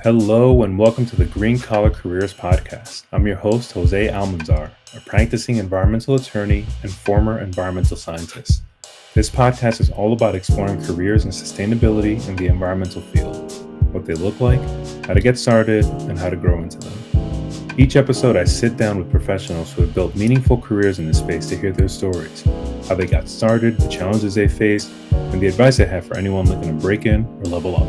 Hello and welcome to the Green Collar Careers Podcast. I'm your host, Jose Almanzar, a practicing environmental attorney and former environmental scientist. This podcast is all about exploring careers in sustainability in the environmental field, what they look like, how to get started, and how to grow into them. Each episode, I sit down with professionals who have built meaningful careers in this space to hear their stories, how they got started, the challenges they faced, and the advice I have for anyone looking to break in or level up.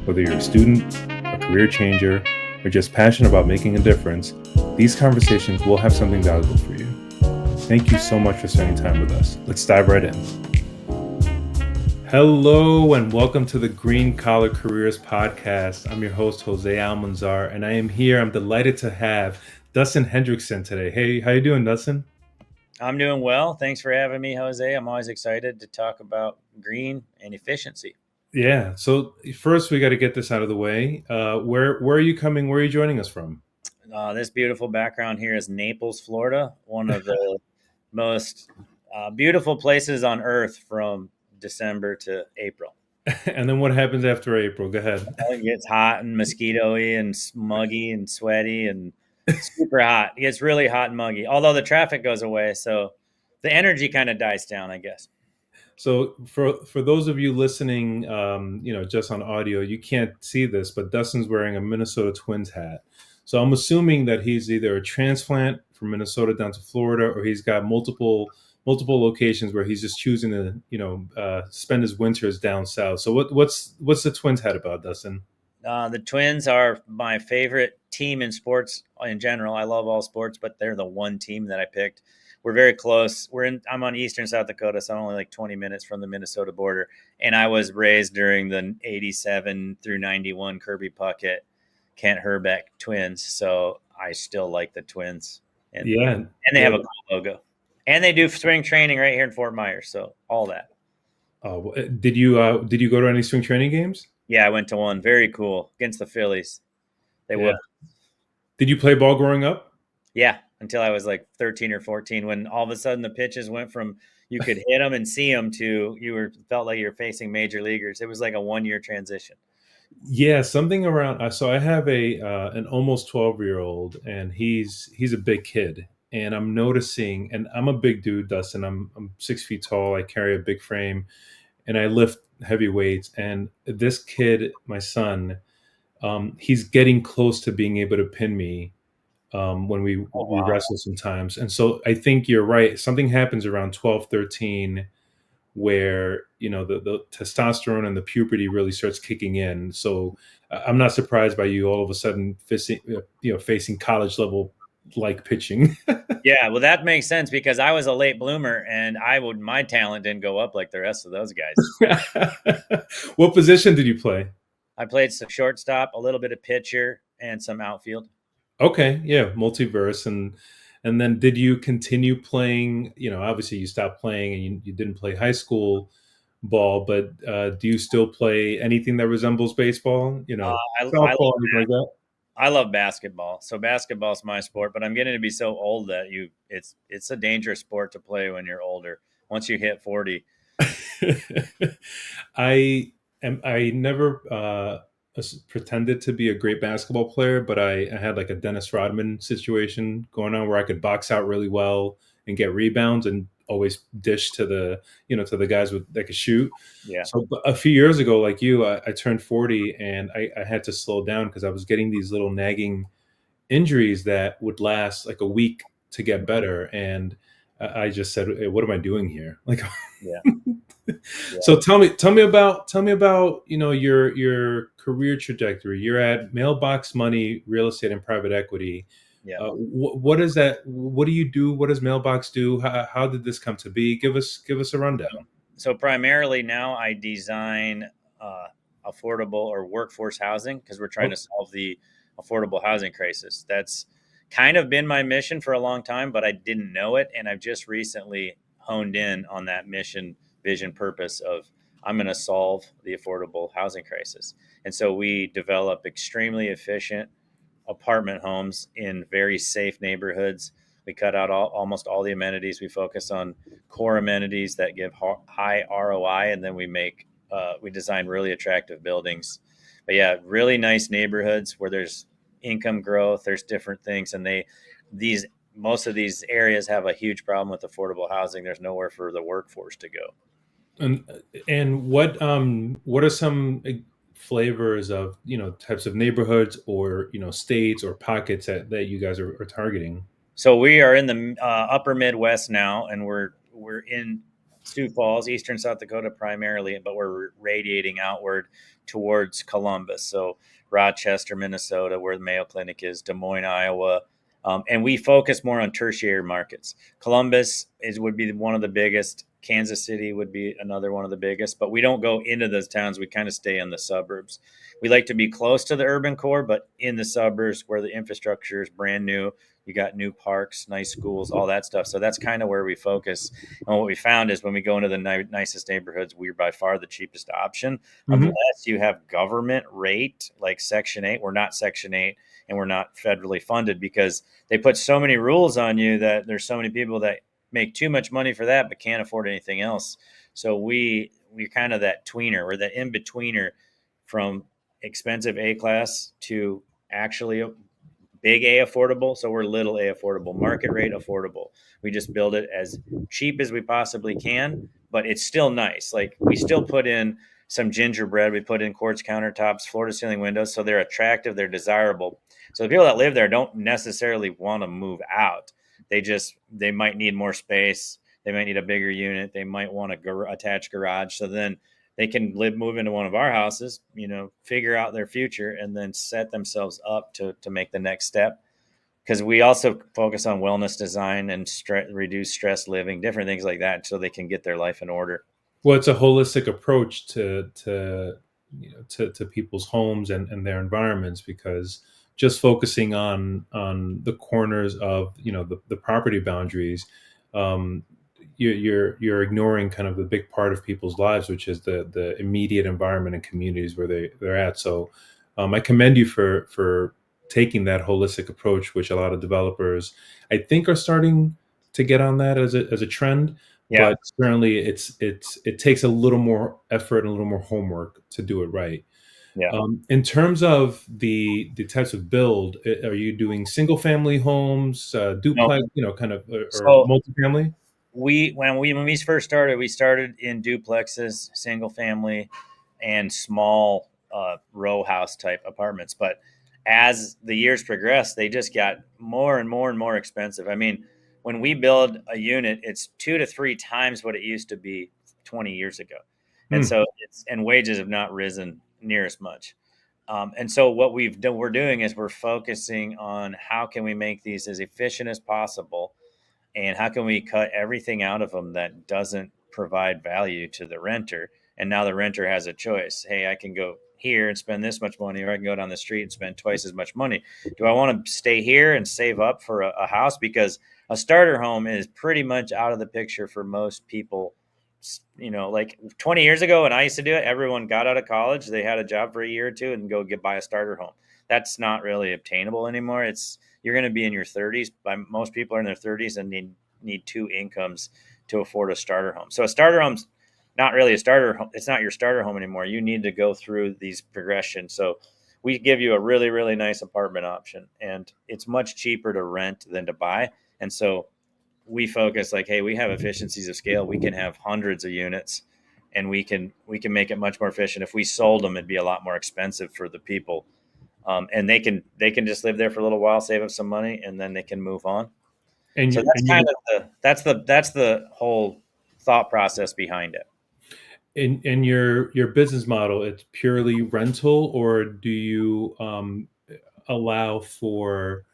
Whether you're a student, a career changer, or just passionate about making a difference, these conversations will have something valuable for you. Thank you so much for spending time with us. Let's dive right in. Hello and welcome to the Green Collar Careers Podcast. I'm your host, Jose Almanzar, and I am here. I'm delighted to have Dusten Hendrickson today. Hey, how you doing, Dusten? I'm doing well. Thanks for having me, Jose. I'm always excited to talk about green and efficiency. Yeah. So first, we got to get this out of the way. Where are you coming? Where are you joining us from? This beautiful background here is Naples, Florida, one of the most beautiful places on earth from December to April. And then what happens after April? Go ahead. It gets hot and mosquito-y and smuggy and sweaty and super hot. It gets really hot and muggy, although the traffic goes away. So the energy kind of dies down, I guess. So for those of you listening, just on audio, you can't see this, but Dustin's wearing a Minnesota Twins hat. So I'm assuming that he's either a transplant from Minnesota down to Florida, or he's got multiple locations where he's just choosing to spend his winters down south. So what's the Twins hat about, Dustin? The Twins are my favorite team in sports in general. I love all sports, but they're the one team that I picked. We're very close. I'm on eastern South Dakota, so I'm only like 20 minutes from the Minnesota border. And I was raised during the 87 through 91 Kirby Puckett, Kent Herbeck Twins. So I still like the Twins. And they have a cool logo. And they do spring training right here in Fort Myers. So all that. Oh, did you go to any spring training games? Yeah, I went to one. Very cool against the Phillies. They were. Did you play ball growing up? Yeah, until I was like 13 or 14, when all of a sudden the pitches went from you could hit them and see them to felt like you're facing major leaguers. It was like a 1-year transition. Yeah, something around. So I have an almost 12-year-old, and he's a big kid, and I'm noticing. And I'm a big dude, Dustin. I'm 6 feet tall. I carry a big frame, and I lift heavy weights. And this kid, my son, he's getting close to being able to pin me when we wrestle sometimes. And so I think you're right. Something happens around 12, 13 where, the testosterone and the puberty really starts kicking in. So I'm not surprised by you all of a sudden facing college level like pitching. Yeah, well, that makes sense because I was a late bloomer and my talent didn't go up like the rest of those guys. What position did you play? I played some shortstop, a little bit of pitcher, and some outfield. Okay, yeah, multiverse. And then did you continue playing? Obviously you stopped playing and you didn't play high school ball, but do you still play anything that resembles baseball? Softball, anything like that? I love basketball. So basketball's my sport, but I'm getting to be so old that it's a dangerous sport to play when you're older. Once you hit 40. I never pretended to be a great basketball player, but I had like a Dennis Rodman situation going on where I could box out really well and get rebounds and always dish to the guys that could shoot. Yeah. So a few years ago, like you, I turned 40 and I had to slow down because I was getting these little nagging injuries that would last like a week to get better. And I just said, hey, what am I doing here? Like, yeah. So tell me about your career trajectory. You're at Mailbox Money, Real Estate, and Private Equity. Yeah. What is that? What do you do? What does Mailbox do? How did this come to be? Give us a rundown. So primarily now I design affordable or workforce housing because we're trying to solve the affordable housing crisis. That's kind of been my mission for a long time, but I didn't know it, and I've just recently honed in on that mission, vision, purpose of I'm going to solve the affordable housing crisis. And so we develop extremely efficient apartment homes in very safe neighborhoods. We cut out almost all the amenities. We focus on core amenities that give high ROI, and then we design really attractive buildings But yeah, really nice neighborhoods where there's income growth, there's different things, and these most of these areas have a huge problem with affordable housing. There's nowhere for the workforce to go. And what are some flavors of types of neighborhoods or states or pockets that you guys are targeting? So we are in the upper Midwest now, and we're in Sioux Falls, eastern South Dakota primarily, but we're radiating outward towards Columbus. So Rochester, Minnesota, where the Mayo Clinic is, Des Moines, Iowa, and we focus more on tertiary markets. Columbus would be one of the biggest. Kansas City would be another one of the biggest, but we don't go into those towns. We kind of stay in the suburbs. We like to be close to the urban core, but in the suburbs where the infrastructure is brand new. You got new parks, nice schools, all that stuff. So that's kind of where we focus. And what we found is when we go into the nicest neighborhoods, we're by far the cheapest option, Mm-hmm. unless you have government rate like Section 8. We're not Section 8 and we're not federally funded because they put so many rules on you that there's so many people that make too much money for that but can't afford anything else. So we're kind of that tweener. We're that in-betweener from expensive A class to actually big A affordable. So we're little A affordable, market rate affordable. We just build it as cheap as we possibly can, but it's still nice. Like we still put in some gingerbread. We put in quartz countertops, floor to ceiling windows. So they're attractive. They're desirable. So the people that live there don't necessarily want to move out. They might need more space. They might need a bigger unit. They might want a attached garage. So then they can move into one of our houses, figure out their future and then set themselves up to make the next step. Because we also focus on wellness design and reduce stress living, different things like that, so they can get their life in order. Well, it's a holistic approach to people's homes and their environments, because just focusing on the corners of the property boundaries, um, you're ignoring kind of the big part of people's lives, which is the immediate environment and communities where they're at. So I commend you for taking that holistic approach, which a lot of developers I think are starting to get on that as a trend. Yeah. But certainly it takes a little more effort and a little more homework to do it right. Yeah. In terms of the types of build, are you doing single family homes, No. duplex, kind of, or So multifamily? when we first started, we started in duplexes, single family, and small row house type apartments. But as the years progressed, they just got more and more and more expensive. I mean, when we build a unit, it's 2 to 3 times what it used to be 20 years ago, and Hmm. so wages have not risen near as much. And so what we're doing is we're focusing on how can we make these as efficient as possible and how can we cut everything out of them that doesn't provide value to the renter. And now the renter has a choice. Hey, I can go here and spend this much money, or I can go down the street and spend twice as much money. Do I want to stay here and save up for a house? Because a starter home is pretty much out of the picture for most people. Like 20 years ago when I used to do it, everyone got out of college, they had a job for a year or two and go buy a starter home. That's not really obtainable anymore. You're going to be in your 30s. Most people are in their 30s and need two incomes to afford a starter home. So a starter home's not really a starter home. It's not your starter home anymore. You need to go through these progressions. So we give you a really, really nice apartment option, and it's much cheaper to rent than to buy. And so we focus like, hey, we have efficiencies of scale. We can have hundreds of units, and we can make it much more efficient. If we sold them, it'd be a lot more expensive for the people, and they can just live there for a little while, save up some money, and then they can move on. And So you that's and kind you of the whole thought process behind it. in your business model, it's purely rental, or do you allow for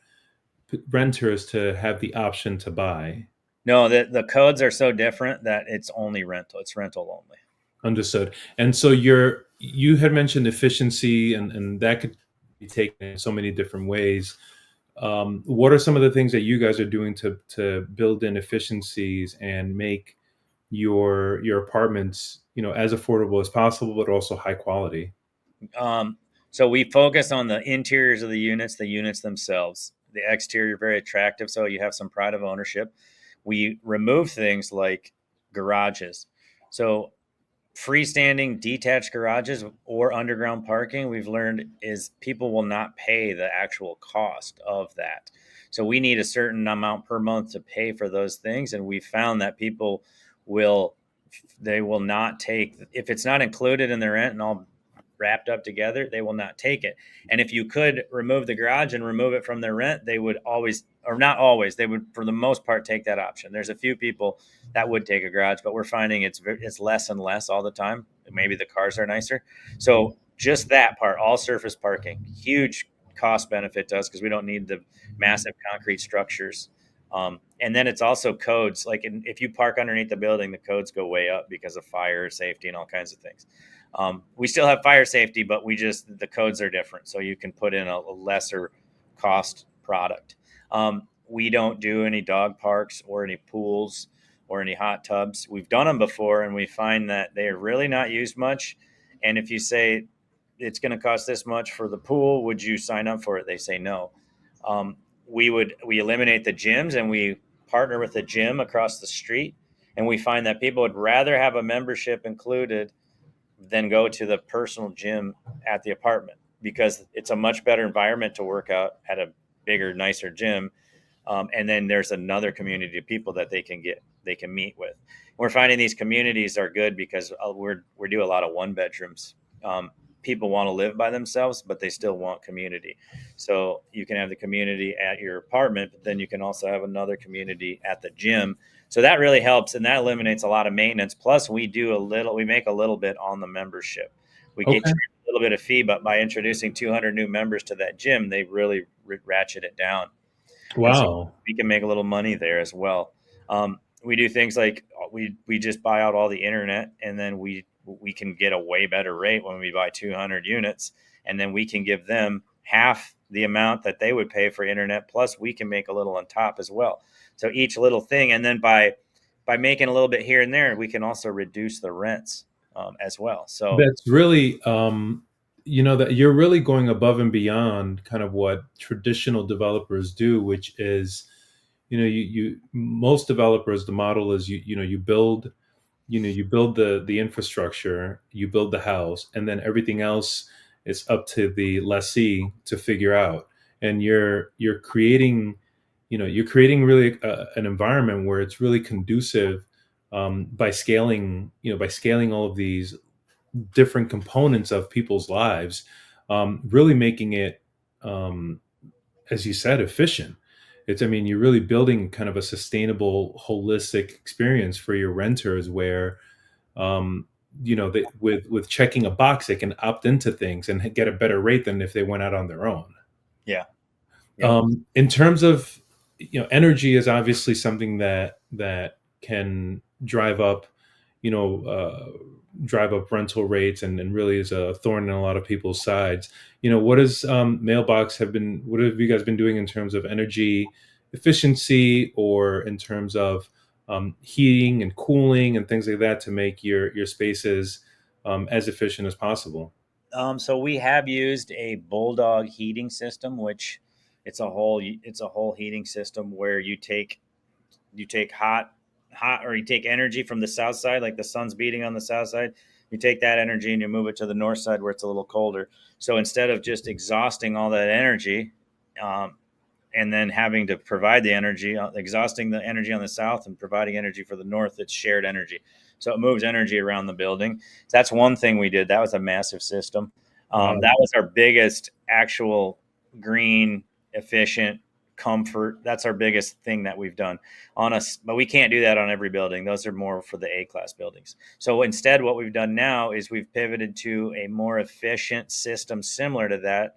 renters to have the option to buy? No, the codes are so different that it's only rental. It's rental only. Understood. And so you had mentioned efficiency, and that could be taken in so many different ways. What are some of the things that you guys are doing to build in efficiencies and make your apartments, as affordable as possible, but also high quality? Um, so we focus on the interiors of the units themselves. The exterior very attractive, so you have some pride of ownership. We remove things like garages. So freestanding detached garages or underground parking, we've learned is people will not pay the actual cost of that. So we need a certain amount per month to pay for those things. And we found that people will, they will not take, if it's not included in their rent and all wrapped up together, they will not take it. And if you could remove the garage and remove it from their rent, they would always, or not always, they would for the most part take that option. There's a few people that would take a garage, but we're finding it's less and less all the time. Maybe the cars are nicer. So just that part, all surface parking, huge cost benefit to us because we don't need the massive concrete structures. And then it's also codes. Like if you park underneath the building, the codes go way up because of fire safety and all kinds of things. We still have fire safety, but the codes are different. So you can put in a lesser cost product. We don't do any dog parks or any pools or any hot tubs. We've done them before and we find that they are really not used much. And if you say it's going to cost this much for the pool, would you sign up for it? They say no. We eliminate the gyms and we partner with a gym across the street. And we find that people would rather have a membership included than go to the personal gym at the apartment because it's a much better environment to work out at a bigger, nicer gym. And then there's another community of people that they can meet with. We're finding these communities are good because we do a lot of 1-bedrooms. People want to live by themselves, but they still want community. So you can have the community at your apartment, but then you can also have another community at the gym. So that really helps, and that eliminates a lot of maintenance. Plus, we make a little bit on the membership. We get Okay. a little bit of fee, but by introducing 200 new members to that gym, they really ratchet it down. And so Wow. we can make a little money there as well. We do things like we just buy out all the internet, and then we can get a way better rate when we buy 200 units, and then we can give them half the amount that they would pay for internet. Plus, we can make a little on top as well. So each little thing, and then by making a little bit here and there, we can also reduce the rents as well. So That's really, that you're really going above and beyond kind of what traditional developers do, which is, most developers, the model is you build the infrastructure, you build the house, and then everything else is up to the lessee to figure out. And you're creating, really an environment where it's really conducive, by scaling all of these different components of people's lives, really making it, as you said, efficient. I mean, you're really building kind of a sustainable, holistic experience for your renters where, with checking a box, they can opt into things and get a better rate than if they went out on their own. yeah, yep. In terms of, energy is obviously something that can you know, uh, drive up rental rates and really is a thorn in a lot of people's sides. What has what have you guys been doing in terms of energy efficiency or in terms of heating and cooling and things like that to make your spaces as efficient as possible? So we have used a Bulldog heating system, which it's a whole heating system where you take or you take energy from the south side, like the sun's beating on the south side. You take that energy and you move it to the north side where it's a little colder. So instead of just exhausting all that energy, and then having to provide the energy, exhausting the energy on the south and providing energy for the north, it's shared energy. So it moves energy around the building. So that's one thing we did. That was a massive system. Wow. That was our biggest actual green, efficient comfort. That's our biggest thing that we've done on us, but we can't do that on every building. Those are more for the A-class buildings. So instead, what we've done now is we've pivoted to a more efficient system similar to that.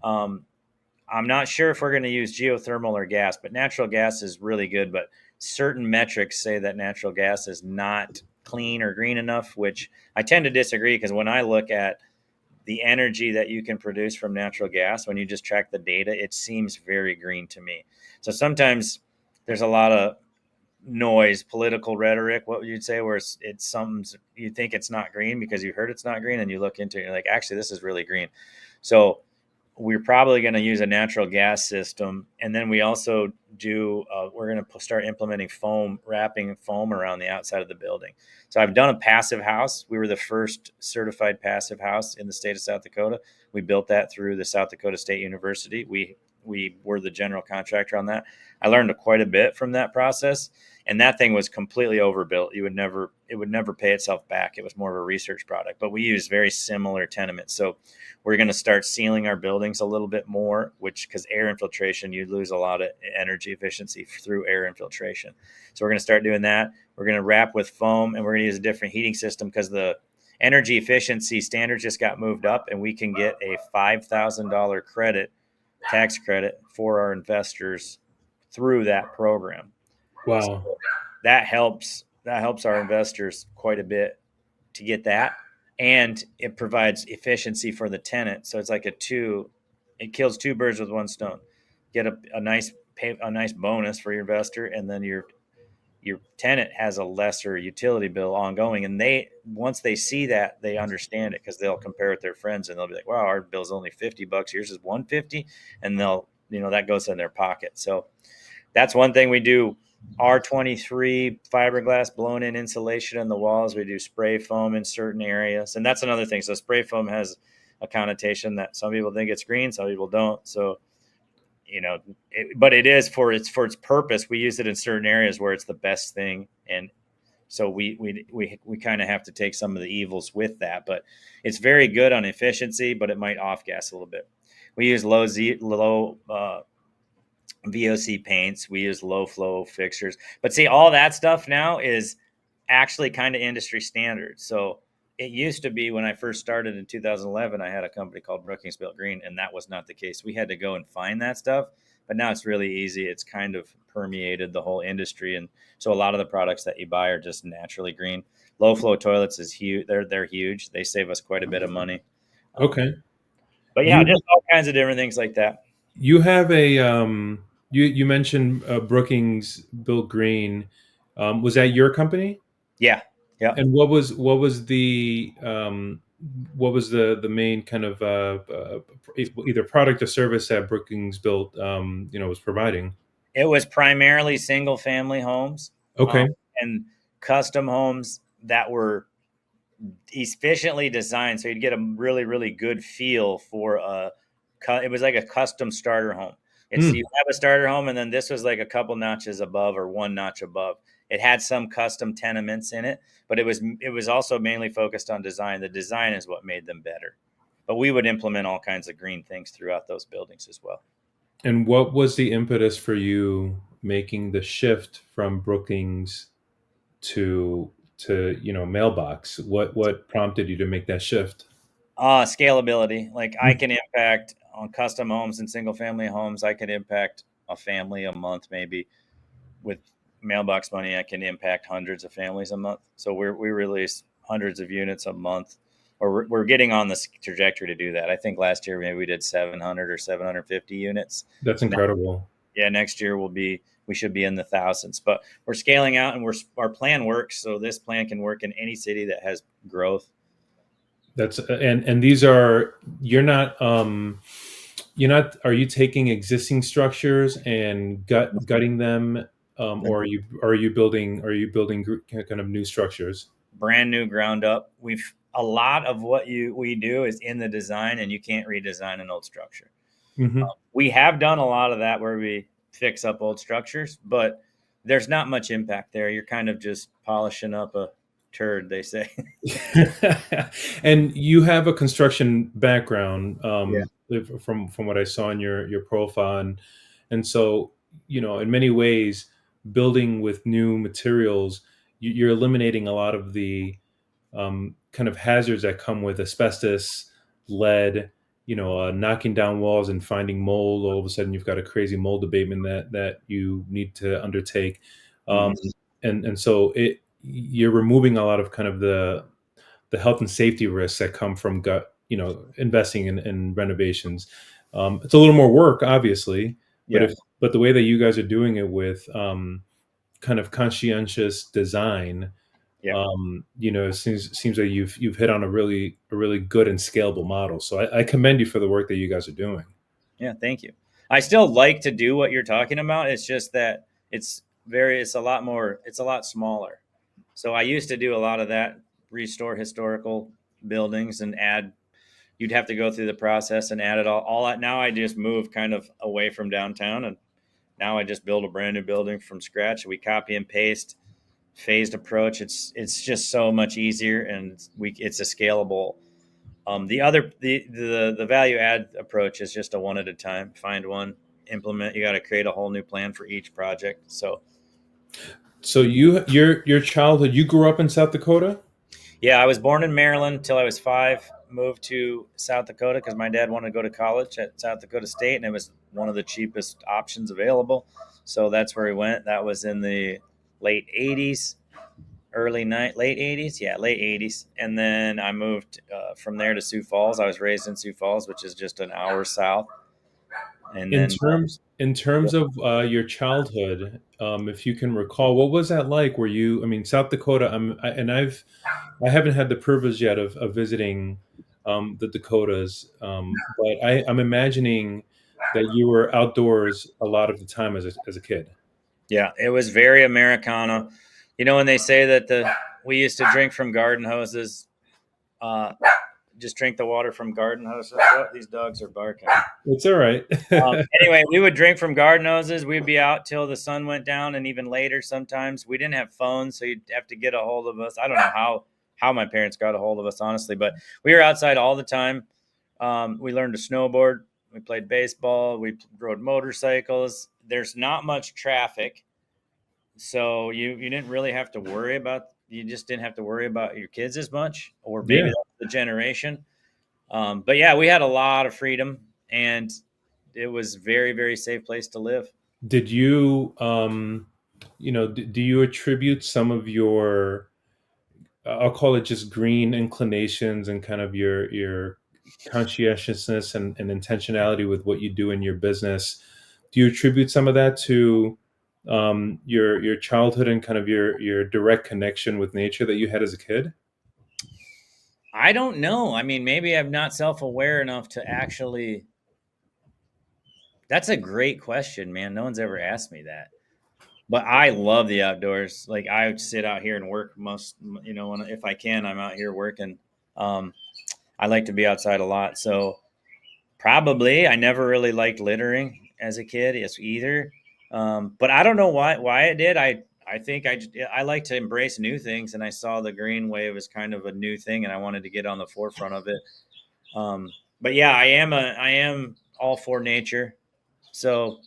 I'm not sure if we're going to use geothermal or gas, but natural gas is really good. But certain metrics say that natural gas is not clean or green enough, which I tend to disagree because when I look at the energy that you can produce from natural gas, when you just track the data, it seems very green to me. So sometimes there's a lot of noise, political rhetoric, what would you say, where it's something you think it's not green because you heard it's not green and you look into it and you're like, actually, this is really green. So we're probably going to use a natural gas system, and then we also do. We're going to start implementing foam, wrapping foam around the outside of the building. So I've done a passive house. We were the first certified passive house in the state of South Dakota. We built that through the South Dakota State University. We were the general contractor on that. I learned quite a bit from that process, and that thing was completely overbuilt. It would never pay itself back. It was more of a research product, but we use very similar tenements. So we're going to start sealing our buildings a little bit more, which, because air infiltration, you lose a lot of energy efficiency through air infiltration. So we're going to start doing that. We're going to wrap with foam, and we're going to use a different heating system because the energy efficiency standards just got moved up, and we can get a $5,000 tax credit for our investors through that program. Wow. So that helps our investors quite a bit to get that, and it provides efficiency for the tenant. So it's like it kills two birds with one stone. Get a nice bonus for your investor, and then your tenant has a lesser utility bill ongoing. And once they see that, they understand it, because they'll compare it with their friends, and they'll be like, wow, our bill's only $50, yours is $150, and that goes in their pocket. So that's one thing we do. R23 fiberglass blown in insulation in the walls. We do spray foam in certain areas, and that's another thing. So spray foam has a connotation that some people think it's green, some people don't. So but it is for its purpose. We use it in certain areas where it's the best thing, and so we kind of have to take some of the evils with that. But it's very good on efficiency, but it might off gas a little bit. We use low VOC paints. We use low flow fixtures. But see, all that stuff now is actually kind of industry standard. So it used to be, when I first started in 2011, I had a company called Brookings Built Green, and that was not the case. We had to go and find that stuff, but now it's really easy. It's kind of permeated the whole industry, and so a lot of the products that you buy are just naturally green. Low flow toilets is huge. They're huge. They save us quite a bit of money. Okay. But yeah, just all kinds of different things like that. You have you mentioned Brookings Built Green. Was that your company? Yeah. Yeah. And what was the main kind of either product or service that Brookings Built was providing? It was primarily single family homes. Okay. And custom homes that were efficiently designed, so you'd get a really, really good feel for it was like a custom starter home. You have a starter home, and then this was like a couple notches above, or one notch above. It had some custom tenements in it, but it was also mainly focused on design. The design is what made them better. But we would implement all kinds of green things throughout those buildings as well. And what was the impetus for you making the shift from Brookings to Mailbox? What prompted you to make that shift? Scalability. Like, I can impact on custom homes and single family homes. I can impact a family a month, maybe. With Mailbox money, I can impact hundreds of families a month. So we release hundreds of units a month, or we're getting on this trajectory to do that. I think last year maybe we did 700 or 750 units. That's incredible. Next year we should be in the thousands. But we're scaling out, and our plan works. So this plan can work in any city that has growth. That's and these are are you taking existing structures and gutting them, or are you building kind of new structures? Brand new, ground up. A lot of what we do is in the design, and you can't redesign an old structure. Mm-hmm. We have done a lot of that where we fix up old structures, but there's not much impact there. You're kind of just polishing up a turd, they say. And you have a construction background, Yeah. from what I saw in your profile, and so in many ways, building with new materials, you're eliminating a lot of the kind of hazards that come with asbestos, lead. Knocking down walls and finding mold. All of a sudden, you've got a crazy mold abatement that you need to undertake, and so you're removing a lot of kind of the health and safety risks that come from investing in renovations. It's a little more work, obviously, but the way that you guys are doing it with kind of conscientious design, Yeah. It seems like you've hit on a really good and scalable model. So I commend you for the work that you guys are doing. Yeah. Thank you. I still like to do what you're talking about. It's just that it's a lot smaller. So I used to do a lot of that, restore historical buildings and you'd have to go through the process and add it all that. Now I just move kind of away from downtown, and now I just build a brand new building from scratch. We copy and paste, phased approach. It's just so much easier, and it's a scalable. The value add approach is just a one at a time. Find one, implement. You got to create a whole new plan for each project. So your childhood, you grew up in South Dakota? Yeah, I was born in Maryland until I was 5. Moved to South Dakota because my dad wanted to go to college at South Dakota State, and it was one of the cheapest options available. So that's where we went. That was in the late '80s, late '80s, yeah, late '80s. And then I moved from there to Sioux Falls. I was raised in Sioux Falls, which is just an hour south. And In then terms of your childhood, if you can recall, what was that like? Were you? I mean, South Dakota. I haven't had the privilege yet of visiting the Dakotas, but I'm imagining that you were outdoors a lot of the time as a kid. yeah, it was very Americana. When they say that we used to drink from garden hoses, uh, just drink the water from garden hoses. Oh, these dogs are barking. It's all right. Anyway, we would drink from garden hoses. We'd be out till the sun went down, and even later sometimes. We didn't have phones, so you'd have to get a hold of us. I don't know how my parents got a hold of us, honestly, but we were outside all the time. We learned to snowboard. We played baseball. We rode motorcycles. There's not much traffic, so you didn't really have to worry about. You just didn't have to worry about your kids as much, or maybe Yeah. that's the generation. But yeah, we had a lot of freedom, and it was very, very safe place to live. Did you, do you attribute some of your, I'll call it just green inclinations and kind of your conscientiousness and intentionality with what you do in your business? Do you attribute some of that to your childhood and kind of your direct connection with nature that you had as a kid? I don't know. I mean, maybe I'm not self-aware enough to actually. That's a great question, man. No one's ever asked me that. But I love the outdoors. Like I would sit out here and work if I can, I'm out here working. Um, I like to be outside a lot. So probably I never really liked littering as a kid either. But I don't know why it did. I think I like to embrace new things, and I saw the green wave as kind of a new thing, and I wanted to get on the forefront of it. But yeah, I am all for nature. So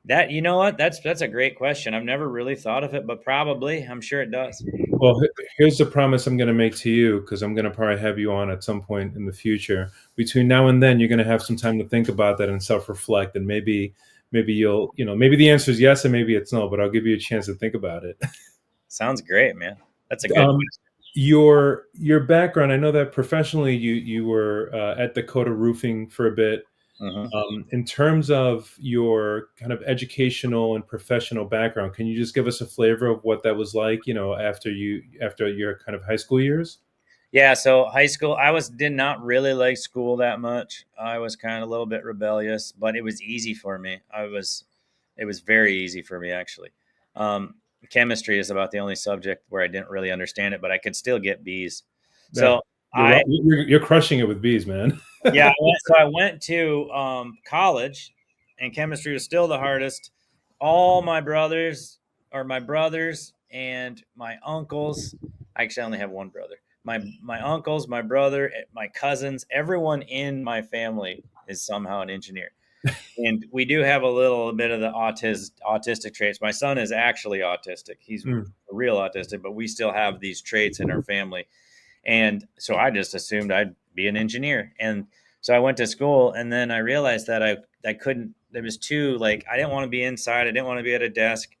that what that's a great question. I've never really thought of it, but probably I'm sure it does. Well, here's the promise I'm going to make to you, because I'm going to probably have you on at some point in the future. Between now and then, you're going to have some time to think about that and self-reflect, and maybe you'll, maybe the answer is yes and maybe it's no, but I'll give you a chance to think about it. Sounds great, man. That's a good Um, question. your background, I know that professionally you were at Dakota Roofing for a bit. Mhm. In terms of your kind of educational and professional background, can you just give us a flavor of what that was like, after your kind of high school years? Yeah, so high school, did not really like school that much. I was kind of a little bit rebellious, but it was easy for me. It was very easy for me actually. Um, Chemistry is about the only subject where I didn't really understand it, but I could still get B's. Yeah, So I, you're crushing it with bees, man. yeah, I went to college, and chemistry was still the hardest. All my brothers and my uncles. Actually, I only have one brother. My uncles, my brother, my cousins, everyone in my family is somehow an engineer, and we do have a little bit of the autistic traits. My son is actually autistic; he's Mm. real autistic, but we still have these traits in our family. And so I just assumed I'd be an engineer. And so I went to school, and then I realized that I couldn't, there was too, like, I didn't want to be inside. I didn't want to be at a desk.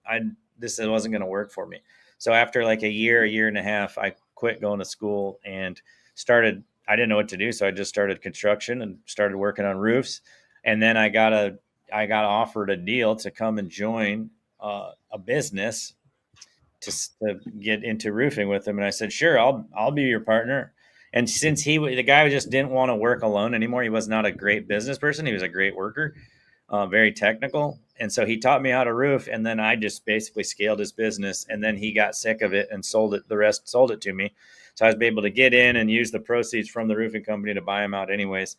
This wasn't going to work for me. So after like a year and a half, I quit going to school and I didn't know what to do. So I just started construction and started working on roofs. And then I got offered a deal to come and join a business to get into roofing with him. And I said, sure, I'll be your partner. And since the guy just didn't want to work alone anymore, he was not a great business person. He was a great worker, very technical. And so he taught me how to roof. And then I just basically scaled his business. And then he got sick of it and sold it. The rest sold it to me. So I was able to get in and use the proceeds from the roofing company to buy him out anyways.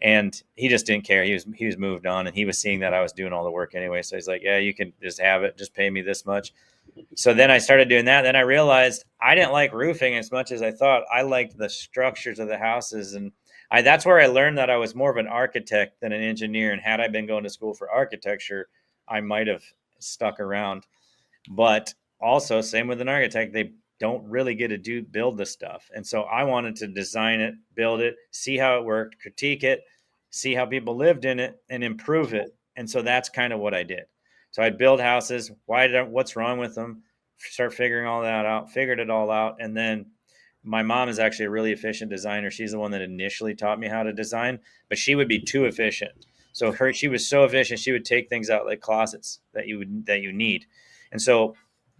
And he just didn't care. He was moved on, and he was seeing that I was doing all the work anyway. So he's like, yeah, you can just have it. Just pay me this much. So then I started doing that. Then I realized I didn't like roofing as much as I thought. I liked the structures of the houses. And that's where I learned that I was more of an architect than an engineer. And had I been going to school for architecture, I might have stuck around. But also, same with an architect, they don't really get to build the stuff. And so I wanted to design it, build it, see how it worked, critique it, see how people lived in it, and improve it. And so that's kind of what I did. So I'd build houses. What's wrong with them? Start figuring all that out, figured it all out. And then my mom is actually a really efficient designer. She's the one that initially taught me how to design, but she would be too efficient. So she was so efficient, she would take things out like closets that you need. And so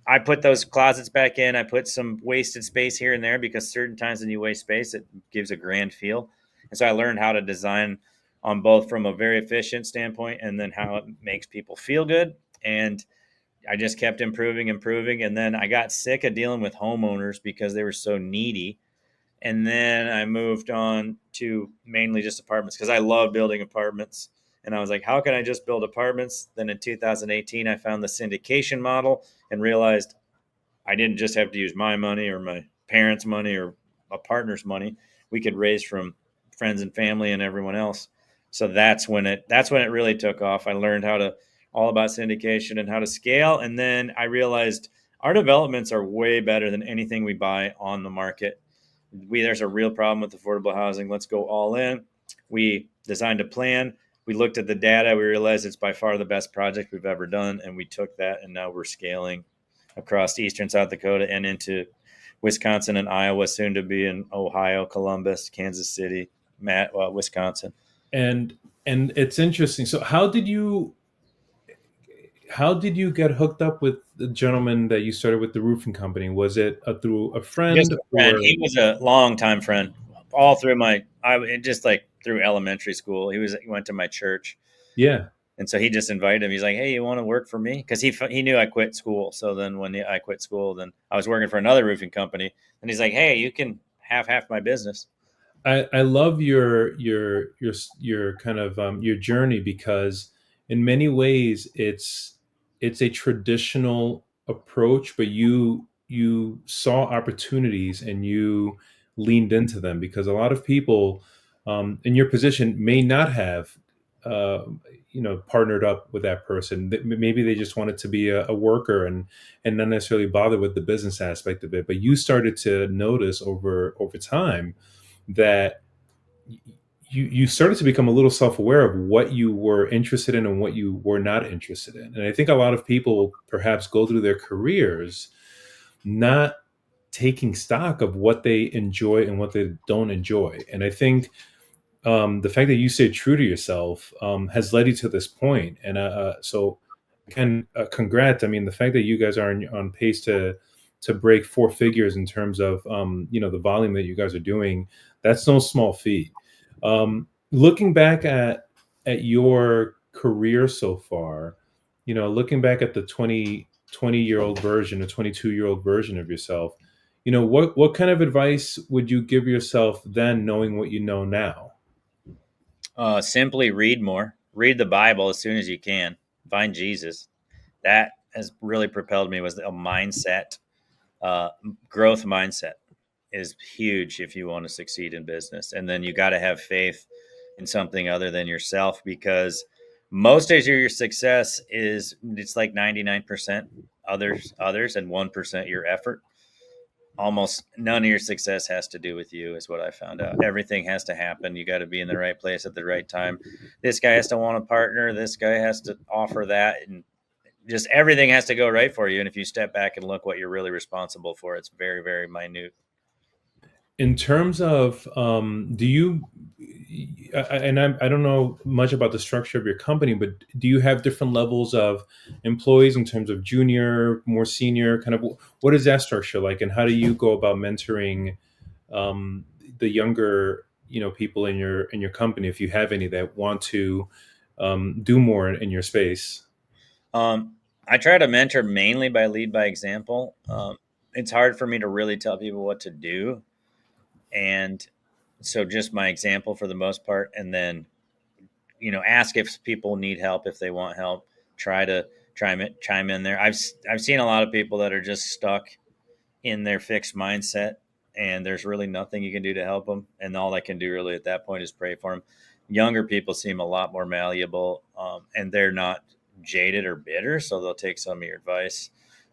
I put those closets back in. I put some wasted space here and there because certain times when you waste space, it gives a grand feel. And so I learned how to design on both from a very efficient standpoint and then how it makes people feel good. And I just kept improving. And then I got sick of dealing with homeowners because they were so needy. And then I moved on to mainly just apartments because I love building apartments. And I was like, how can I just build apartments? Then in 2018, I found the syndication model and realized I didn't just have to use my money or my parents' money or a partner's money. We could raise from friends and family and everyone else. So that's when it really took off. I learned all about syndication and how to scale. And then I realized our developments are way better than anything we buy on the market. There's a real problem with affordable housing. Let's go all in. We designed a plan. We looked at the data. We realized it's by far the best project we've ever done. And we took that and now we're scaling across eastern South Dakota and into Wisconsin and Iowa, soon to be in Ohio, Columbus, Kansas City, Wisconsin. And it's interesting. So how did you get hooked up with the gentleman that you started with the roofing company? Was it through a friend? Just a friend. He was a longtime friend, all through through elementary school. He went to my church. Yeah. And so he just invited him. He's like, hey, you want to work for me? Because he knew I quit school. So then when I quit school, then I was working for another roofing company. And he's like, hey, you can have half my business. I love your kind of your journey, because in many ways it's a traditional approach, but you saw opportunities and you leaned into them, because a lot of people in your position may not have partnered up with that person. Maybe they just wanted to be a worker and not necessarily bother with the business aspect of it. But you started to notice over time that you started to become a little self-aware of what you were interested in and what you were not interested in. And I think a lot of people perhaps go through their careers not taking stock of what they enjoy and what they don't enjoy. And I think the fact that you stayed true to yourself has led you to this point. And so congrats. I mean, the fact that you guys are on pace to break four figures in terms of the volume that you guys are doing, that's no small feat. Looking back at your career so far, looking back at the 20-year-old version, a 22-year-old version of yourself, what kind of advice would you give yourself then, knowing what you know now? Simply read more. Read the Bible as soon as you can. Find Jesus. That has really propelled me. Was a mindset. Growth mindset is huge if you want to succeed in business. And then you got to have faith in something other than yourself, because most of your success it's like 99% others and 1% your effort. Almost none of your success has to do with you, is what I found out. Everything has to happen. You got to be in the right place at the right time. This guy has to want a partner. This guy has to offer that. And just everything has to go right for you. And if you step back and look what you're really responsible for, it's very, very minute. in terms of, do you, I don't know much about the structure of your company, but do you have different levels of employees in terms of junior, more senior, kind of what is that structure like, and how do you go about mentoring um, the younger, people in your company, if you have any that want to do more in your space? I try to mentor mainly by lead by example. It's hard for me to really tell people what to do, and so just my example for the most part, and then ask if people need help, if they want help. Try to chime in there. I've seen a lot of people that are just stuck in their fixed mindset, and there's really nothing you can do to help them, and all I can do really at that point is pray for them. Younger people seem a lot more malleable, and they're not jaded or bitter, so they'll take some of your advice.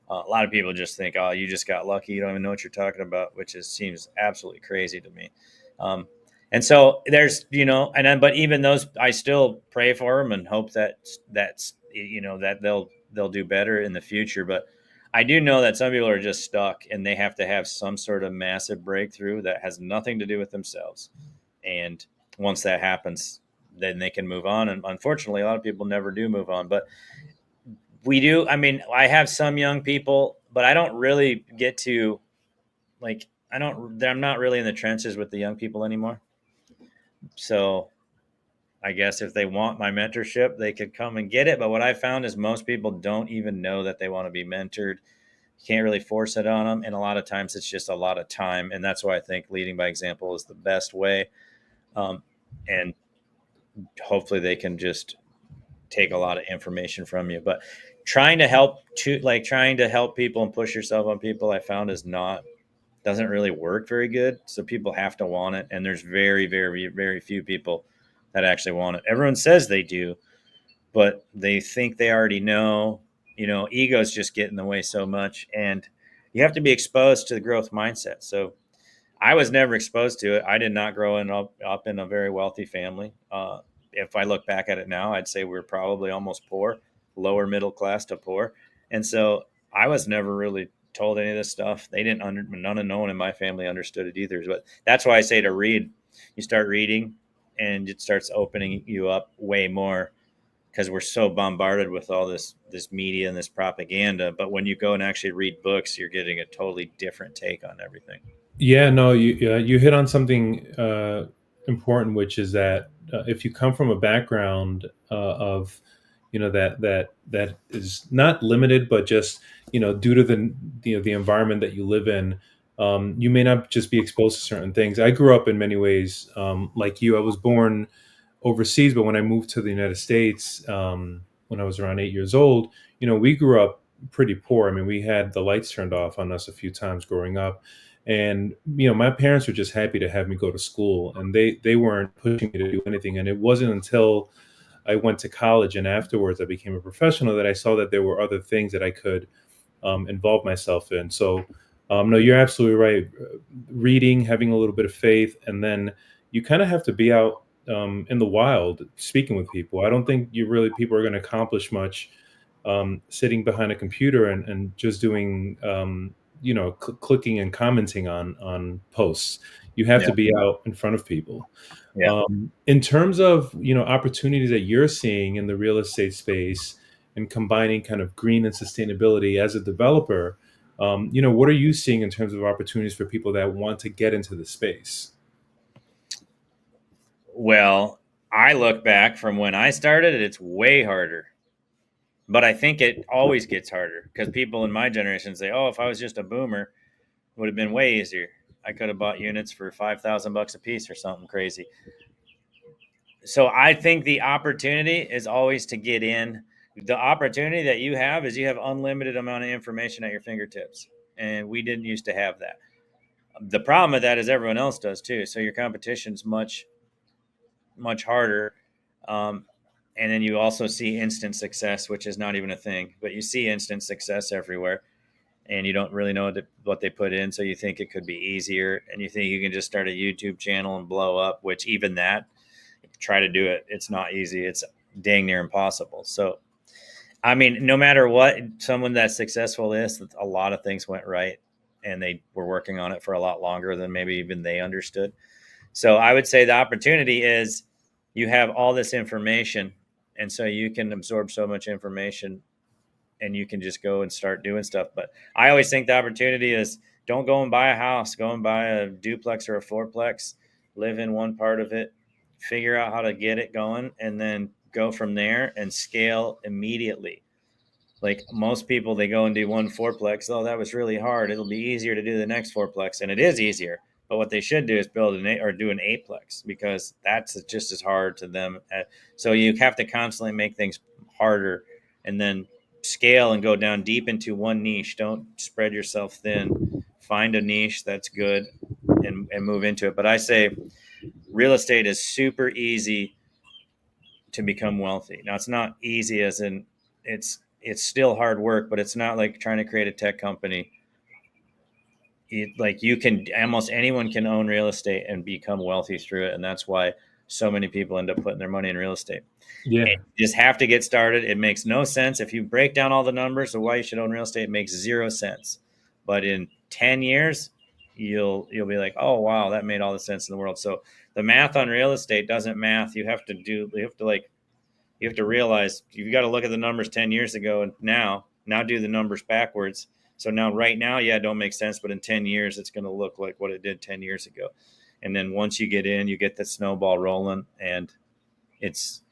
A lot of people just think, oh, you just got lucky, you don't even know what you're talking about, which seems absolutely crazy to me. Um, and so there's, and then, but even those, I still pray for them and hope that they'll do better in the future. But I do know that some people are just stuck, and they have to have some sort of massive breakthrough that has nothing to do with themselves. And once that happens, then they can move on. And unfortunately, a lot of people never do move on. But we do. I mean, I have some young people, but I don't really get to, like, I'm not really in the trenches with the young people anymore. So I guess if they want my mentorship, they could come and get it. But what I found is most people don't even know that they want to be mentored. You can't really force it on them. And a lot of times it's just a lot of time. And that's why I think leading by example is the best way. And hopefully they can just take a lot of information from you. But trying to help people and push yourself on people, I found doesn't really work very good. So people have to want it. And there's very, very, very few people that actually want it. Everyone says they do, but they think they already know. Egos just get in the way so much, and you have to be exposed to the growth mindset. So I was never exposed to it. I did not grow up in a very wealthy family. If I look back at it now, I'd say we're probably almost poor, lower middle class to poor. And so I was never really told any of this stuff. None of no one in my family understood it either. But that's why I say to read. You start reading, and it starts opening you up way more, because we're so bombarded with all this media and this propaganda. But when you go and actually read books, you're getting a totally different take on everything. Yeah, no, you hit on something important, which is that if you come from a background of, that is not limited, but just due to the environment that you live in, you may not just be exposed to certain things. I grew up in many ways like you. I was born overseas, but when I moved to the United States, when I was around 8 years old, we grew up pretty poor. I mean, we had the lights turned off on us a few times growing up. And my parents were just happy to have me go to school, and they weren't pushing me to do anything. And it wasn't until I went to college and afterwards I became a professional that I saw that there were other things that I could involve myself in. So, no, you're absolutely right. Reading, having a little bit of faith, and then you kind of have to be out in the wild, speaking with people. I don't think people are going to accomplish much sitting behind a computer and just doing clicking and commenting on posts. You have Yeah. to be out in front of people. Yeah. In terms of opportunities that you're seeing in the real estate space and combining kind of green and sustainability as a developer, what are you seeing in terms of opportunities for people that want to get into the space? Well, I look back from when I started, it's way harder. But I think it always gets harder, because people in my generation say, "Oh, if I was just a boomer, it would have been way easier. I could have bought units for $5,000 a piece or something crazy." So I think the opportunity is always to get in. The opportunity that you have is you have unlimited amount of information at your fingertips, and we didn't used to have that. The problem with that is everyone else does too. So your competition's much harder. Um, and then you also see instant success, which is not even a thing, but you see instant success everywhere, and you don't really know what they put in. So you think it could be easier, and you think you can just start a YouTube channel and blow up, which even that, try to do it, it's not easy. It's dang near impossible. So, I mean, no matter what someone that's successful is, a lot of things went right. and they were working on it for a lot longer than maybe even they understood. So I would say the opportunity is you have all this information, and so you can absorb so much information and you can just go and start doing stuff. But I always think the opportunity is don't go and buy a house, go and buy a duplex or a fourplex, live in one part of it, figure out how to get it going, and then go from there and scale immediately. Like most people, they go and do one fourplex. Oh, that was really hard. It'll be easier to do the next fourplex, and it is easier. But what they should do is build an eight or do an eightplex, because that's just as hard to them. So you have to constantly make things harder, and then scale and go down deep into one niche. Don't spread yourself thin. Find a niche that's good and move into it. But I say real estate is super easy to become wealthy. Now, it's not easy as in it's still hard work, but it's not like trying to create a tech company. Like you can, almost anyone can own real estate and become wealthy through it. And that's why so many people end up putting their money in real estate. Yeah. You just have to get started. It makes no sense. If you break down all the numbers of why you should own real estate, it makes 0 sense. But in 10 years, you'll be like, oh, wow, that made all the sense in the world. So the math on real estate doesn't math. You have to realize you've got to look at the numbers 10 years ago and now do the numbers backwards. So now, right now, yeah, it don't make sense, but in 10 years, it's going to look like what it did 10 years ago. And then once you get in, you get the snowball rolling, and it's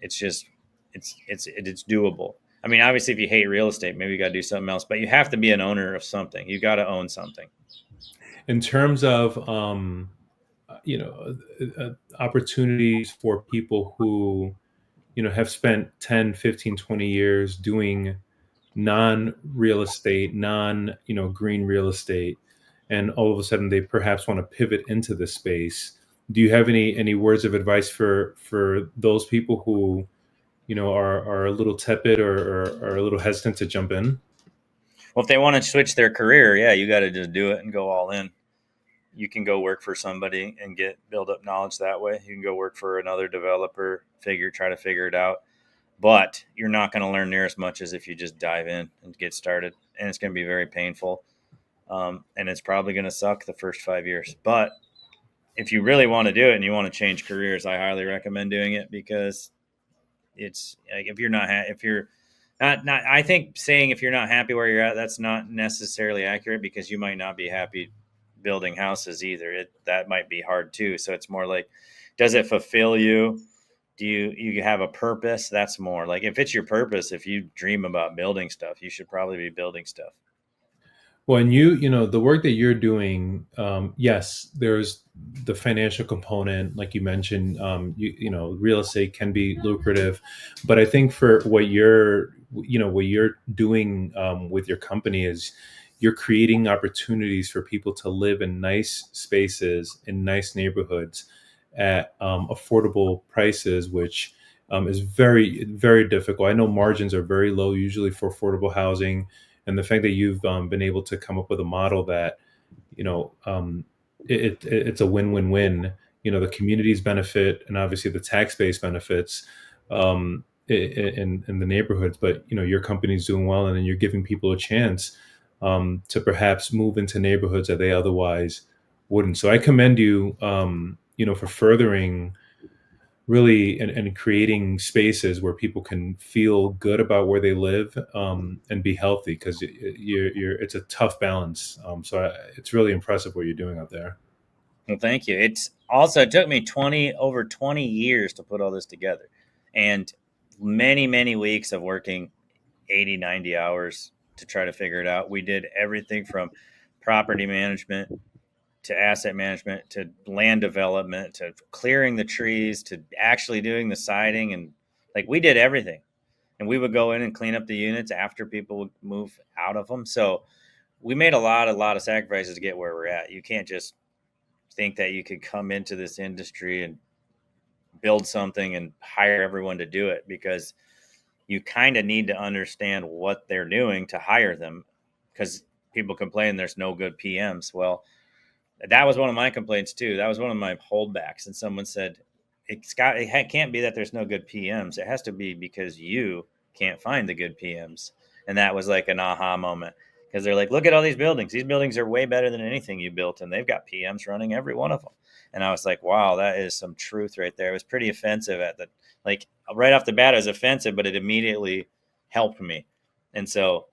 doable. I mean, obviously, if you hate real estate, maybe you got to do something else, but you have to be an owner of something. You got to own something. In terms of, opportunities for people who, have spent 10, 15, 20 years doing non-real estate, green real estate, and all of a sudden they perhaps want to pivot into this space. Do you have any words of advice for those people who, are a little tepid or are a little hesitant to jump in? Well, if they want to switch their career, yeah, you got to just do it and go all in. You can go work for somebody and build up knowledge that way. You can go work for another developer, try to figure it out. But you're not going to learn near as much as if you just dive in and get started. And it's going to be very painful. And it's probably going to suck the first 5 years. But if you really want to do it and you want to change careers, I highly recommend doing it, because it's like, if you're not, I think saying if you're not happy where you're at, that's not necessarily accurate, because you might not be happy building houses either. That might be hard too. So it's more like, does it fulfill you? Do you have a purpose? That's more like, if it's your purpose, if you dream about building stuff, you should probably be building stuff. Well, and the work that you're doing, yes, there's the financial component, like you mentioned. Real estate can be lucrative, but I think for what you're doing with your company is you're creating opportunities for people to live in nice spaces in nice neighborhoods at affordable prices, which is very, very difficult. I know margins are very low usually for affordable housing. And the fact that you've been able to come up with a model that, it's a win-win-win. The communities benefit, and obviously the tax base benefits in the neighborhoods. But your company's doing well, and then you're giving people a chance to perhaps move into neighborhoods that they otherwise wouldn't. So I commend you, for furthering really and creating spaces where people can feel good about where they live, and be healthy, because it's a tough balance. It's really impressive what you're doing out there. Well, thank you. It took me over 20 years to put all this together, and many, many weeks of working 80, 90 hours to try to figure it out. We did everything from property management to asset management, to land development, to clearing the trees, to actually doing the siding. And like, we did everything, and we would go in and clean up the units after people would move out of them. So we made a lot of sacrifices to get where we're at. You can't just think that you could come into this industry and build something and hire everyone to do it, because you kind of need to understand what they're doing to hire them, because people complain there's no good PMs. Well, that was one of my complaints too. That was one of my holdbacks. And someone said, it can't be that there's no good PMs. It has to be because you can't find the good PMs. And that was like an aha moment. because they're like, look at all these buildings. These buildings are way better than anything you built, and they've got PMs running every one of them. And I was like, wow, that is some truth right there. It was pretty offensive at the, like, right off the bat, it was offensive, but it immediately helped me. And so,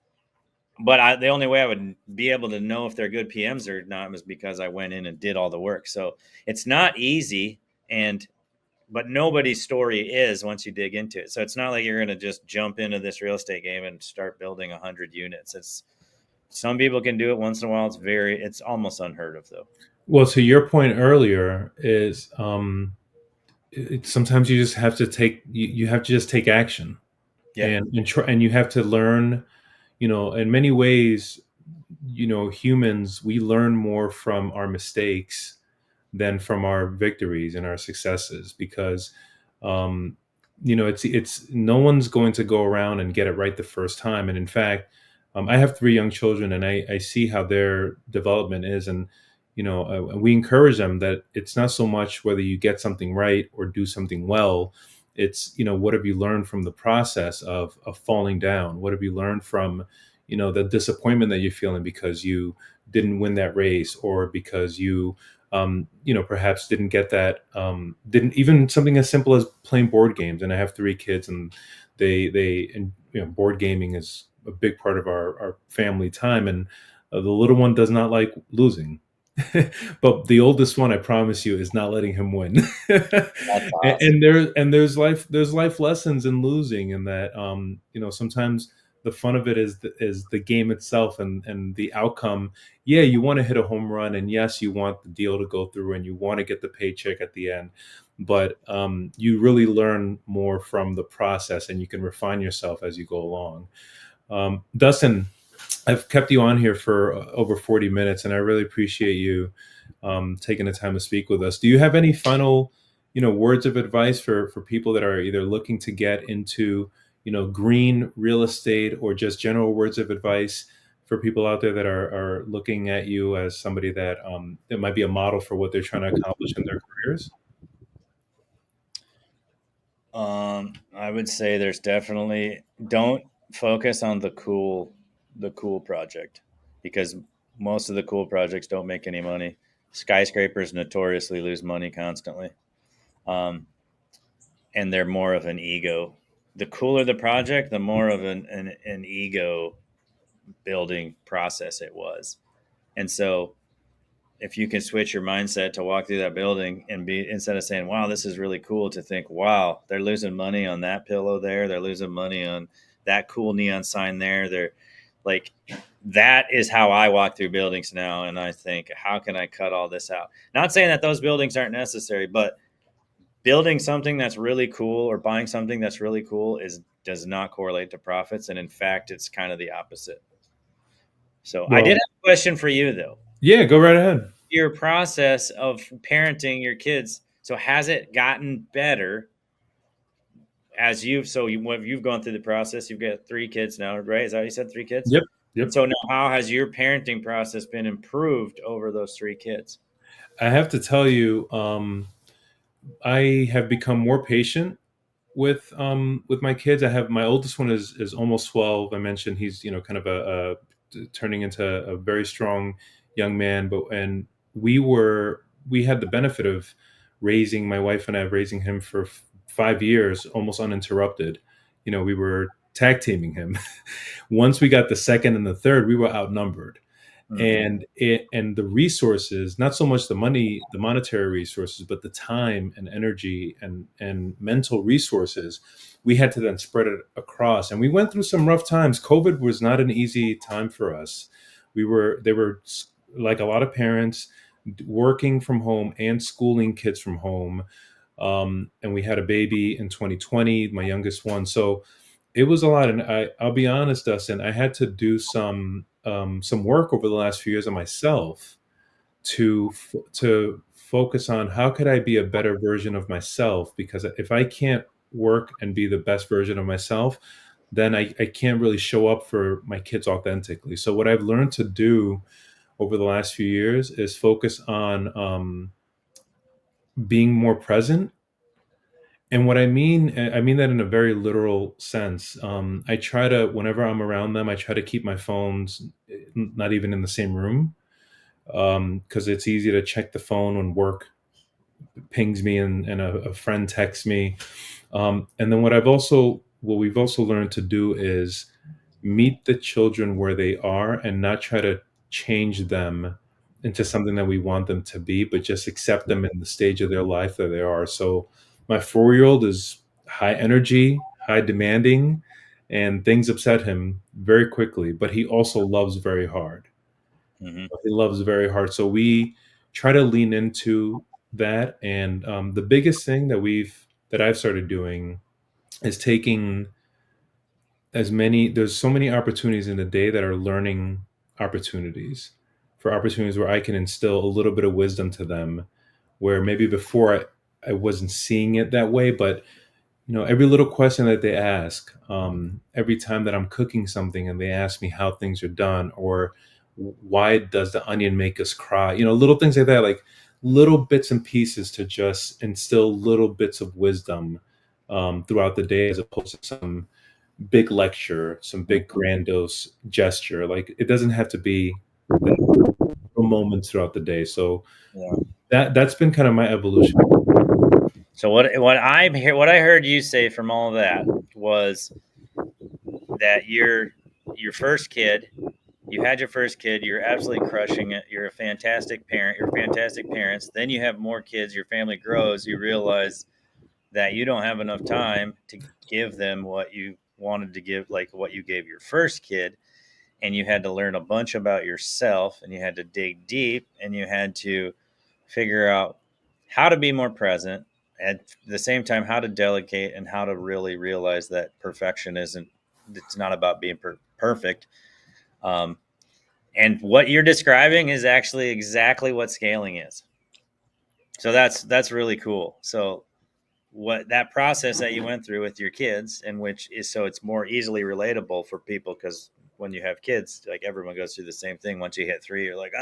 but the only way I would be able to know if they're good PMs or not was because I went in and did all the work. So it's not easy, but nobody's story is once you dig into it. So it's not like you're going to just jump into this real estate game and start building 100 units. It's, some people can do it once in a while. It's almost unheard of though. Well, to your point earlier is sometimes you just have to you have to just take action, Yeah. and you have to learn. In many ways, humans, we learn more from our mistakes than from our victories and our successes, because it's no one's going to go around and get it right the first time. And in fact, I have 3 young children, and I see how their development is, and we encourage them that it's not so much whether you get something right or do something well. It's, what have you learned from the process of falling down? What have you learned from the disappointment that you're feeling because you didn't win that race, or because you perhaps didn't get that, didn't even something as simple as playing board games. And I have 3 kids, and and board gaming is a big part of our family time, and the little one does not like losing. But the oldest one, I promise you, is not letting him win. That's awesome. There's life lessons in losing, and that sometimes the fun of it is the game itself, and the outcome. Yeah, you want to hit a home run, and yes, you want the deal to go through, and you want to get the paycheck at the end. But you really learn more from the process, and you can refine yourself as you go along. Dustin, I've kept you on here for over 40 minutes, and I really appreciate you taking the time to speak with us. Do you have any final, words of advice for people that are either looking to get into, green real estate, or just general words of advice for people out there that are looking at you as somebody that might be a model for what they're trying to accomplish in their careers? I would say there's definitely, don't focus on the cool project, because most of the cool projects don't make any money. Skyscrapers notoriously lose money constantly. And they're more of an ego. The cooler the project, the more of an ego building process it was. And so if you can switch your mindset to walk through that building and be, instead of saying, wow, this is really cool, to think, wow, they're losing money on that pillow there, they're losing money on that cool neon sign there, they're like, that is how I walk through buildings now. And I think, how can I cut all this out? Not saying that those buildings aren't necessary, but building something that's really cool or buying something that's really cool does not correlate to profits. And in fact, it's kind of the opposite. So I did have a question for you though. Yeah, go right ahead. Your process of parenting your kids, so has it gotten better as you've gone through the process? You've got 3 kids now, right? Is that what you said, 3 kids? Yep. And so now, how has your parenting process been improved over those 3 kids? I have to tell you, I have become more patient with my kids. I have, my oldest one is almost 12. I mentioned he's kind of a turning into a very strong young man, and we had the benefit of raising, my wife and I, raising him for 5 years almost uninterrupted. We were tag teaming him. Once we got the second and the third, we were outnumbered. Mm-hmm. And the resources, not so much the money, the monetary resources, but the time and energy and mental resources, we had to then spread it across. And we went through some rough times. COVID was not an easy time for us. They were, like a lot of parents, working from home and schooling kids from home. And we had a baby in 2020, my youngest one. So it was a lot. And I'll be honest, Dustin, I had to do some work over the last few years on myself to focus on how could I be a better version of myself? Because if I can't work and be the best version of myself, then I can't really show up for my kids authentically. So what I've learned to do over the last few years is focus on being more present And what I mean that in a very literal sense. I try to, whenever I'm around them, I try to keep my phones not even in the same room, because it's easy to check the phone when work pings me and a friend texts me. And then what we've also learned to do is meet the children where they are and not try to change them into something that we want them to be, but just accept them in the stage of their life that they are. So my 4-year-old is high energy, high demanding, and things upset him very quickly, but he also loves very hard. Hmm. He loves very hard. So we try to lean into that. And the biggest thing that I've started doing is taking there's so many opportunities in the day that are learning opportunities, for opportunities where I can instill a little bit of wisdom to them, where maybe before I wasn't seeing it that way. But every little question that they ask, every time that I'm cooking something and they ask me how things are done, or why does the onion make us cry, little things like that, like little bits and pieces to just instill little bits of wisdom throughout the day, as opposed to some big lecture, some big grandiose gesture. Like, it doesn't have to be that, little moments throughout the day. So Yeah. that's been kind of my evolution. So what I heard you say from all of that was that your first kid, you had your first kid, you're absolutely crushing it. You're a fantastic parent. You're fantastic parents. Then you have more kids. Your family grows. You realize that you don't have enough time to give them what you wanted to give, like what you gave your first kid. And you had to learn a bunch about yourself, and you had to dig deep, and you had to figure out how to be more present, at the same time how to delegate, and how to really realize that perfection isn't, it's not about being perfect. um, and what you're describing is actually exactly what scaling is. So that's really cool. So what that process that you went through with your kids, and which is, so it's more easily relatable for people, because when you have kids, like, everyone goes through the same thing. Once you hit 3, you're like,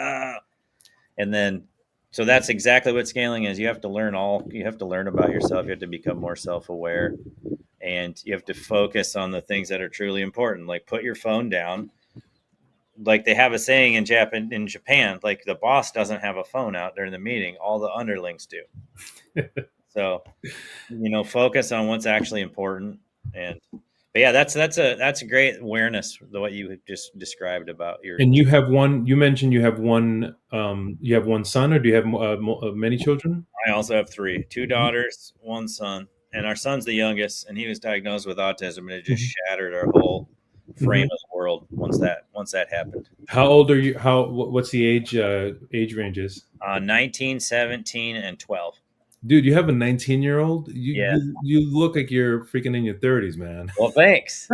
and then, so that's exactly what scaling is. You have to learn about yourself. You have to become more self-aware, and you have to focus on the things that are truly important. Like, put your phone down. Like, they have a saying in Japan, like, the boss doesn't have a phone out during the meeting, all the underlings do. So, focus on what's actually important. And but yeah, that's a great awareness, what you just described about your. And you mentioned you have one son, or do you have many children? I also have 3, 2 daughters, 1 son, and our son's the youngest, and he was diagnosed with autism, and it just Mhm. shattered our whole frame Mhm. of the world once that happened. How old are you? What's the age ranges? 19, 17, and 12. Dude, you have a 19-year-old? You, Yeah. you look like you're freaking in your 30s, man. Well, thanks.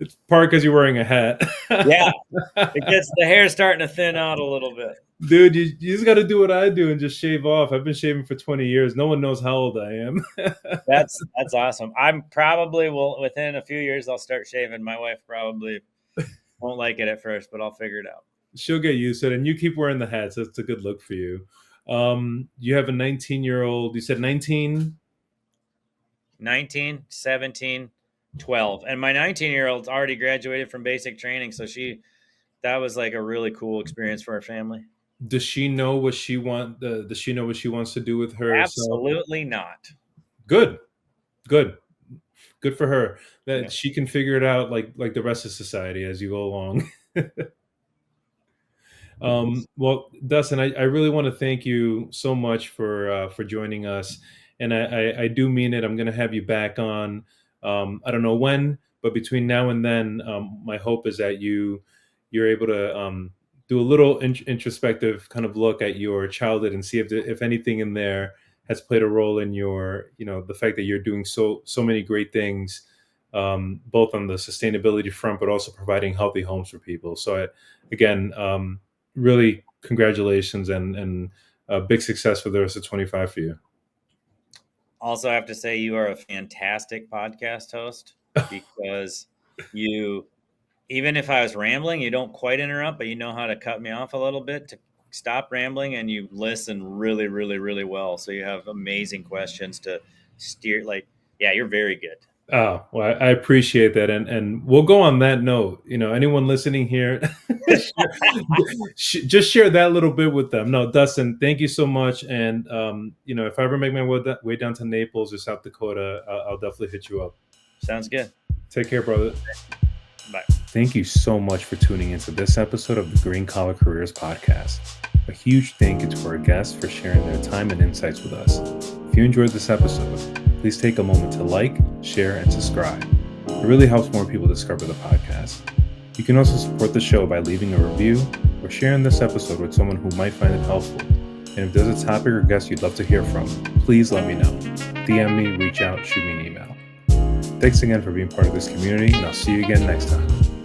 It's part because you're wearing a hat. Yeah, the hair's starting to thin out a little bit. Dude, you just got to do what I do and just shave off. I've been shaving for 20 years. No one knows how old I am. That's awesome. I'm probably will within a few years I'll start shaving. My wife probably won't like it at first, but I'll figure it out. She'll get used to it, and you keep wearing the hats. That's a good look for you. You have a 19-year-old. You said 19. 19, 17, 12. And my 19-year-old's already graduated from basic training, so that was like a really cool experience for our family. Does she know what she Does she know what she wants to do with herself? Absolutely not. Good, good, good for her. Yeah. That she can figure it out, like the rest of society, as you go along. Well, Dustin, I really want to thank you so much for joining us, and I do mean it. I'm going to have you back on. I don't know when, but between now and then, my hope is that you're able to do a little introspective kind of look at your childhood and see if anything in there has played a role in your, the fact that you're doing so many great things, both on the sustainability front, but also providing healthy homes for people. So, again, really congratulations, and big success for the rest of 25 for you. Also, I have to say you are a fantastic podcast host, because you, even if I was rambling, you don't quite interrupt, but you know how to cut me off a little bit to stop rambling, and you listen really, really, really well. So you have amazing questions to steer. Like, yeah, you're very good. Oh, well, I appreciate that. And we'll go on that note. Anyone listening here, just share that little bit with them. No, Dusten, thank you so much. And, if I ever make my way down to Naples or South Dakota, I'll definitely hit you up. Sounds good. Take care, brother. Bye. Thank you so much for tuning into this episode of the Green Collar Careers Podcast. A huge thank you to our guests for sharing their time and insights with us. If you enjoyed this episode, please take a moment to like, share, and subscribe. It really helps more people discover the podcast. You can also support the show by leaving a review or sharing this episode with someone who might find it helpful. And if there's a topic or guest you'd love to hear from, please let me know. DM me, reach out, shoot me an email. Thanks again for being part of this community, and I'll see you again next time.